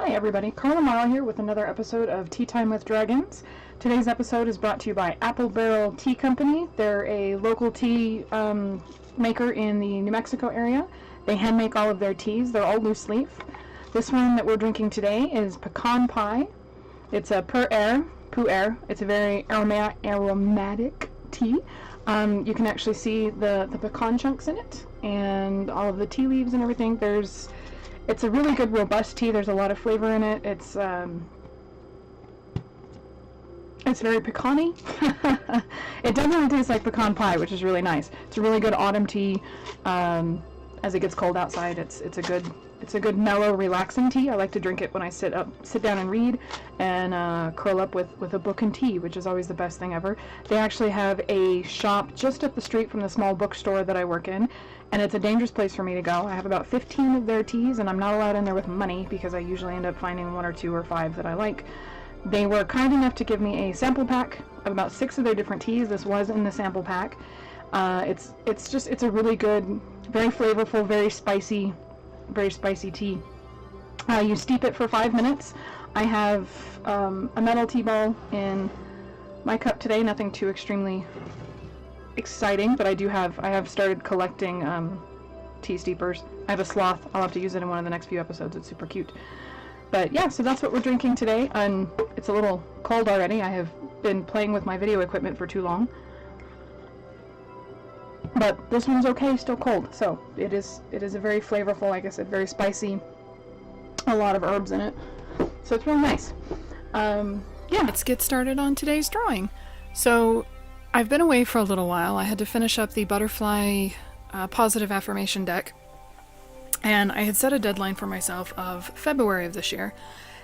Hi everybody, Carla Morrow here with another episode of Tea Time with Dragons. Today's episode is brought to you by Apple Barrel Tea Company. They're a local tea maker in the New Mexico area. They hand make all of their teas. They're all loose leaf. This one that we're drinking today is Pecan Pie. It's a pu'er. It's a very aromatic tea. You can actually see the pecan chunks in it and all of the tea leaves and everything. It's a really good, robust tea. There's a lot of flavor in it. It's very pecan-y. It definitely tastes like pecan pie, which is really nice. It's a really good autumn tea. As it gets cold outside, it's a good mellow, relaxing tea. I like to drink it when I sit down and read, and curl up with a book and tea, which is always the best thing ever. They actually have a shop just up the street from the small bookstore that I work in, and it's a dangerous place for me to go. I have about 15 of their teas, and I'm not allowed in there with money because I usually end up finding 1 or 2 or 5 that I like. They were kind enough to give me a sample pack of about 6 of their different teas. This was in the sample pack. It's a really good, very flavorful, very spicy tea. You steep it for 5 minutes. I have a metal tea ball in my cup today. Nothing too extremely exciting, but I have started collecting tea steepers. I have a sloth. I'll have to use it in one of the next few episodes. It's super cute. But yeah, so that's what we're drinking today, and it's a little cold already. I have been playing with my video equipment for too long. But this one's okay, still cold. So it is a very flavorful, like I said, very spicy, a lot of herbs in it. So it's really nice. Yeah. Let's get started on today's drawing. So I've been away for a little while. I had to finish up the butterfly positive affirmation deck. And I had set a deadline for myself of February of this year.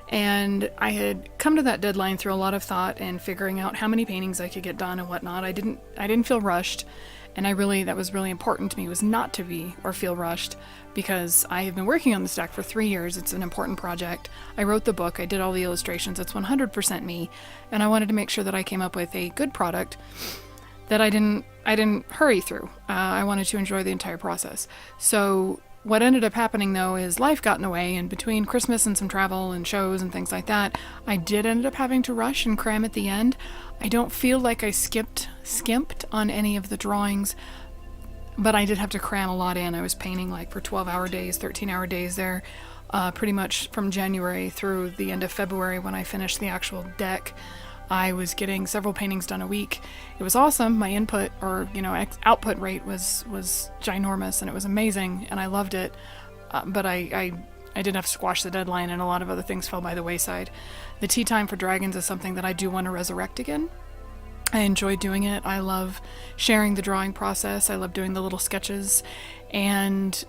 And I had come to that deadline through a lot of thought and figuring out how many paintings I could get done and whatnot. I didn't feel rushed. And that was really important to me, was not to be or feel rushed, because I have been working on this deck for 3 years. It's an important project. I wrote the book, I did all the illustrations, it's 100% me, and I wanted to make sure that I came up with a good product that I didn't hurry through. I wanted to enjoy the entire process. So what ended up happening, though, is life got in the way, and between Christmas and some travel and shows and things like that, I did end up having to rush and cram at the end. I don't feel like I skimped on any of the drawings, but I did have to cram a lot in. I was painting like for 12-hour days, 13-hour days there, pretty much from January through the end of February when I finished the actual deck. I was getting several paintings done a week. It was awesome. My input, or output rate was ginormous, and it was amazing, and I loved it. But I did have to squash the deadline, and a lot of other things fell by the wayside. The Tea Time for Dragons is something that I do want to resurrect again. I enjoy doing it. I love sharing the drawing process. I love doing the little sketches, and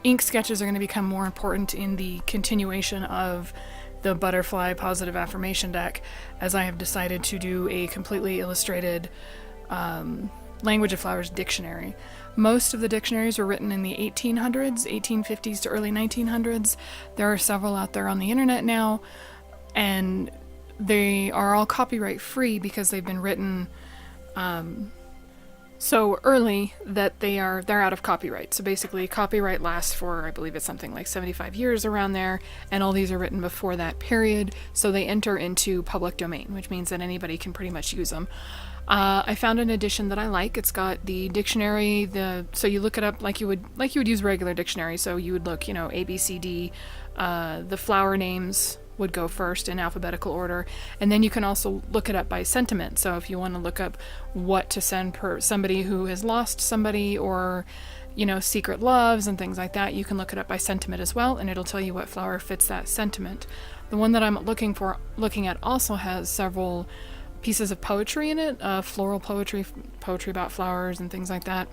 ink sketches are going to become more important in the continuation of the Butterfly Positive Affirmation deck, as I have decided to do a completely illustrated Language of Flowers dictionary. Most of the dictionaries were written in the 1800s, 1850s to early 1900s. There are several out there on the internet now, and they are all copyright free because they've been written so early that they're out of copyright. So basically, copyright lasts for, I believe it's something like 75 years around there, and all these are written before that period, so they enter into public domain, which means that anybody can pretty much use them. I found an edition that I like. It's got the dictionary, so you look it up like you would use a regular dictionary. So you would look, A, B, C, D. The flower names would go first in alphabetical order, and then you can also look it up by sentiment. So if you want to look up what to send per somebody who has lost somebody, or secret loves and things like that, you can look it up by sentiment as well, and it'll tell you what flower fits that sentiment. The one that I'm looking at also has several pieces of poetry in it, floral poetry about flowers and things like that,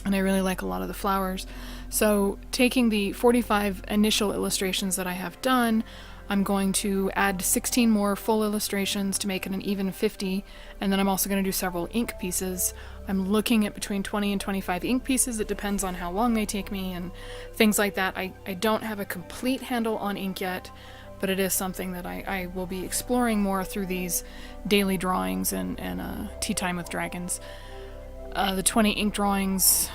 and I really like a lot of the flowers. So taking the 45 initial illustrations that I have done, I'm going to add 16 more full illustrations to make it an even 50, and then I'm also going to do several ink pieces. I'm looking at between 20 and 25 ink pieces. It depends on how long they take me and things like that. I don't have a complete handle on ink yet, but it is something that I will be exploring more through these daily drawings and Tea Time with Dragons. The 20 ink drawings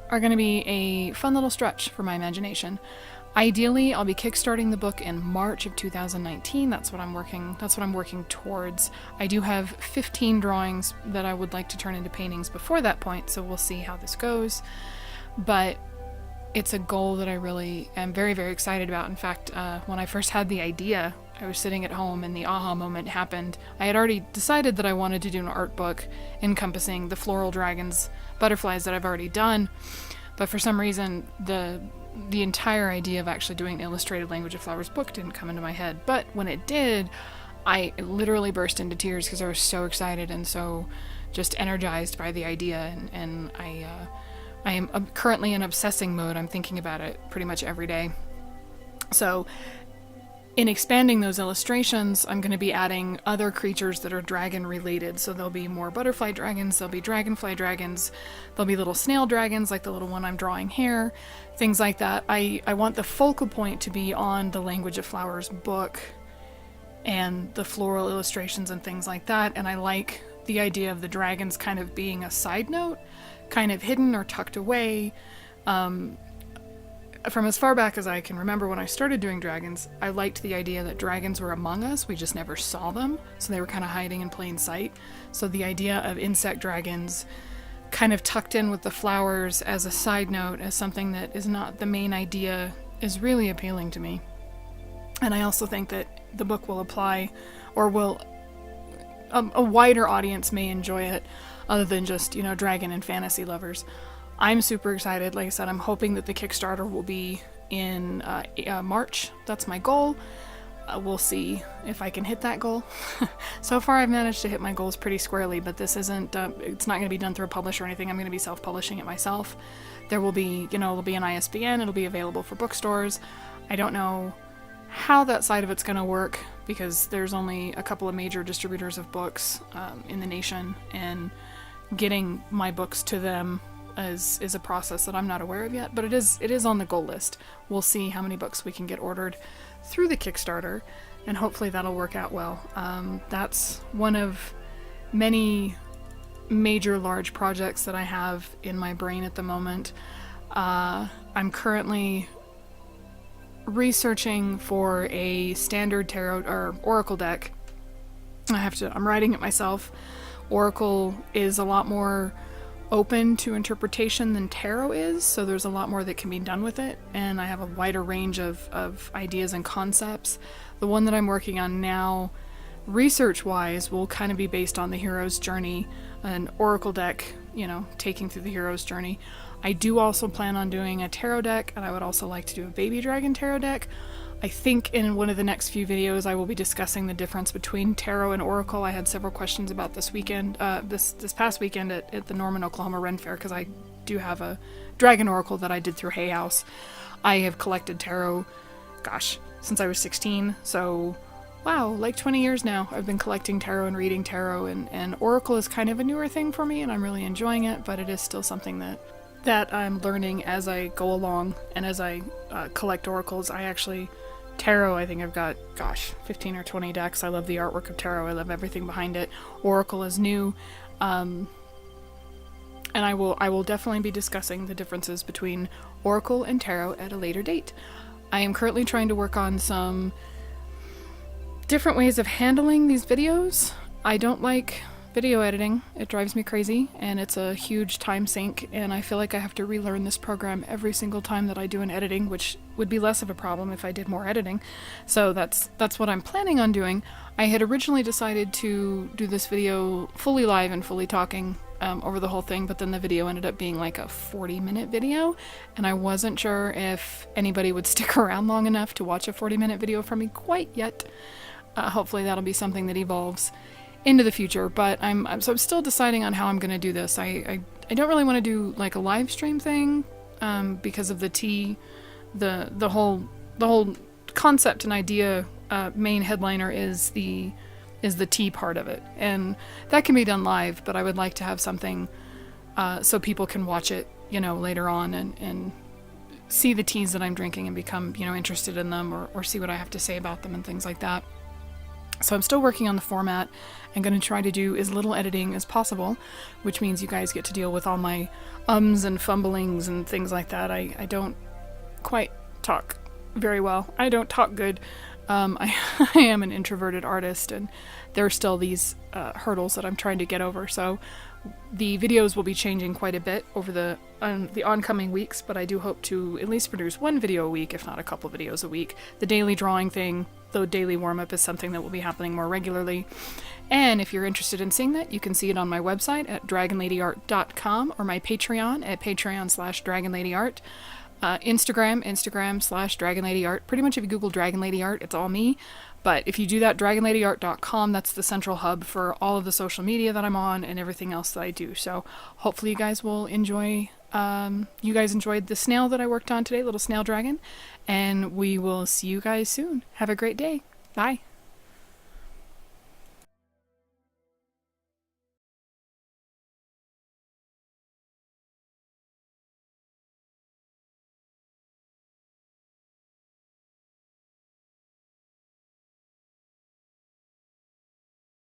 are going to be a fun little stretch for my imagination. Ideally, I'll be kickstarting the book in March of 2019. That's what I'm working towards. I do have 15 drawings that I would like to turn into paintings before that point, so we'll see how this goes. But it's a goal that I really am very, very excited about. In fact, when I first had the idea, I was sitting at home and the aha moment happened. I had already decided that I wanted to do an art book encompassing the floral dragons, butterflies that I've already done, but for some reason the entire idea of actually doing an illustrated Language of Flowers book didn't come into my head. But when it did, I literally burst into tears because I was so excited and so just energized by the idea, and I am currently in obsessing mode. I'm thinking about it pretty much every day. So in expanding those illustrations, I'm going to be adding other creatures that are dragon related. So there'll be more butterfly dragons, there'll be dragonfly dragons, there'll be little snail dragons like the little one I'm drawing here, things like that. I want the focal point to be on the Language of Flowers book and the floral illustrations and things like that. And I like the idea of the dragons kind of being a side note, kind of hidden or tucked away. From as far back as I can remember when I started doing dragons, I liked the idea that dragons were among us, we just never saw them, so they were kind of hiding in plain sight. So the idea of insect dragons kind of tucked in with the flowers as a side note, as something that is not the main idea, is really appealing to me. And I also think that the book will apply, or will a wider audience may enjoy it, other than just, dragon and fantasy lovers. I'm super excited. Like I said, I'm hoping that the Kickstarter will be in March. That's my goal. We'll see if I can hit that goal. So far, I've managed to hit my goals pretty squarely, but this isn't, it's not going to be done through a publisher or anything. I'm going to be self-publishing it myself. There will be, it'll be an ISBN. It'll be available for bookstores. I don't know how that side of it's going to work because there's only a couple of major distributors of books in the nation, and getting my books to them is a process that I'm not aware of yet, but it is on the goal list. We'll see how many books we can get ordered through the Kickstarter, and hopefully that'll work out well. That's one of many major large projects that I have in my brain at the moment. I'm currently researching for a standard tarot or oracle deck. I'm writing it myself. Oracle is a lot more open to interpretation than tarot is, so there's a lot more that can be done with it, and I have a wider range of ideas and concepts. The one that I'm working on now, research-wise, will kind of be based on the hero's journey, an oracle deck, taking through the hero's journey. I do also plan on doing a tarot deck, and I would also like to do a baby dragon tarot deck. I think in one of the next few videos I will be discussing the difference between tarot and oracle. I had several questions about this weekend, this past weekend at the Norman, Oklahoma Ren Fair, because I do have a dragon oracle that I did through Hay House. I have collected tarot, since I was 16, so wow, like 20 years now I've been collecting tarot and reading tarot, and oracle is kind of a newer thing for me, and I'm really enjoying it, but it is still something that I'm learning as I go along, and as I collect oracles. Tarot, I think I've got, 15 or 20 decks. I love the artwork of tarot. I love everything behind it. Oracle is new. And I will definitely be discussing the differences between oracle and tarot at a later date. I am currently trying to work on some different ways of handling these videos. I don't like video editing. It drives me crazy, and it's a huge time sink, and I feel like I have to relearn this program every single time that I do an editing, which would be less of a problem if I did more editing. So that's what I'm planning on doing. I had originally decided to do this video fully live and fully talking over the whole thing, but then the video ended up being like a 40-minute video, and I wasn't sure if anybody would stick around long enough to watch a 40-minute video from me quite yet. Hopefully that'll be something that evolves into the future, but I'm still deciding on how I'm going to do this. I don't really want to do like a live stream thing because of the whole concept and idea. Main headliner is the tea part of it, and that can be done live, but I would like to have something so people can watch it later on and see the teas that I'm drinking and become interested in them, or see what I have to say about them and things like that. So I'm still working on the format. I'm going to try to do as little editing as possible, which means you guys get to deal with all my ums and fumblings and things like that. I don't quite talk very well. I don't talk good. I, I am an introverted artist, and there are still these hurdles that I'm trying to get over. So the videos will be changing quite a bit over the oncoming weeks, but I do hope to at least produce one video a week, if not a couple videos a week. The daily drawing thing, the daily warm-up, is something that will be happening more regularly. And if you're interested in seeing that, you can see it on my website at DragonLadyArt.com or my Patreon at Patreon/DragonLadyArt. Instagram/DragonLadyArt. Pretty much if you Google DragonLadyArt, it's all me. But if you do that, DragonLadyArt.com, that's the central hub for all of the social media that I'm on and everything else that I do. So hopefully you guys will enjoy, you guys enjoyed the snail that I worked on today, little snail dragon. And we will see you guys soon. Have a great day. Bye.